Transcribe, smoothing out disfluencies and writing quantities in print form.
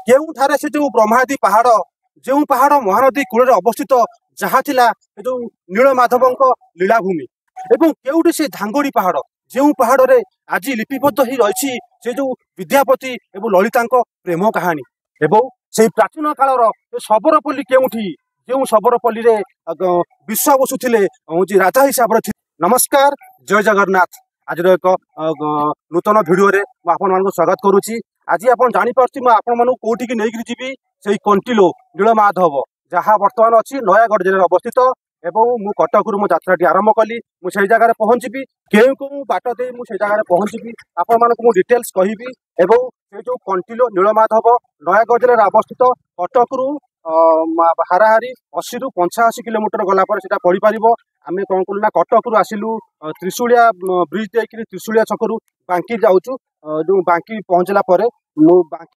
କେଉଁଠାରେ ସେ ଯେଉଁ ବ୍ରହ୍ମାଦି ପାହାଡ଼, ଯେଉଁ ପାହାଡ଼ ମହାନଦୀ କୂଳରେ ଅବସ୍ଥିତ, ଯାହା ଥିଲା ଏ ଯେଉଁ ନୀଳମାଧବଙ୍କ ଲୀଳାଭୂମି। ଏବଂ କେଉଁଠି ସେ ଧାଙ୍ଗୋଡ଼ି ପାହାଡ଼, ଯେଉଁ ପାହାଡ଼ରେ ଆଜି ଲିପିବଦ୍ଧ ହେଇ ରହିଛି ସେ ଯେଉଁ ବିଦ୍ୟାପତି ଏବଂ ଲଳିତାଙ୍କ ପ୍ରେମ କାହାଣୀ। ଏବଂ ସେଇ ପ୍ରାଚୀନ କାଳର ଶବରପଲ୍ଲୀ କେଉଁଠି, ଯେଉଁ ଶବରପଲ୍ଲୀରେ ବିଶ୍ଵ ବସୁ ଥିଲେ ହଉଛି ରାଜା ହିସାବରେ ଥିଲେ। ନମସ୍କାର, ଜୟ ଜଗନ୍ନାଥ। ଆଜିର ଏକ ନୂତନ ଭିଡ଼ିଓରେ ମୁଁ ଆପଣମାନଙ୍କୁ ସ୍ୱାଗତ କରୁଛି। ଆଜି ଆପଣ ଜାଣିପାରୁଛି ମୁଁ ଆପଣମାନଙ୍କୁ କୋଉଠିକି ନେଇକରି ଯିବି, ସେଇ କଣ୍ଟିଲୋ ନୀଳମାଧବ, ଯାହା ବର୍ତ୍ତମାନ ଅଛି ନୟାଗଡ଼ ଜିଲ୍ଲାରେ ଅବସ୍ଥିତ। ଏବଂ ମୁଁ କଟକରୁ ମୋ ଯାତ୍ରାଟି ଆରମ୍ଭ କଲି। ମୁଁ ସେଇ ଜାଗାରେ ପହଞ୍ଚିବି, କେଉଁ କେଉଁ ବାଟ ଦେଇ ମୁଁ ସେଇ ଜାଗାରେ ପହଞ୍ଚିବି ଆପଣମାନଙ୍କୁ ମୁଁ ଡିଟେଲ୍ସ କହିବି। ଏବଂ ସେ ଯେଉଁ କଣ୍ଟିଲୋ ନୀଳମାଧବ ନୟାଗଡ଼ ଜିଲ୍ଲାରେ ଅବସ୍ଥିତ, କଟକରୁ ହାରାହାରି 80ରୁ 85 କିଲୋମିଟର ଗଲା ପରେ ସେଟା ପଡ଼ିପାରିବ। ଆମେ କ'ଣ କଲୁ ନା କଟକରୁ ଆସିଲୁ ତ୍ରିଶୁଳିଆ ବ୍ରିଜ ଦେଇକିରି ତ୍ରିଶୁଳିଆ ଛକରୁ ବାଙ୍କି ଯାଉଛୁ। ଯେଉଁ ବାଙ୍କି ପହଞ୍ଚିଲା ପରେ ମୁଁ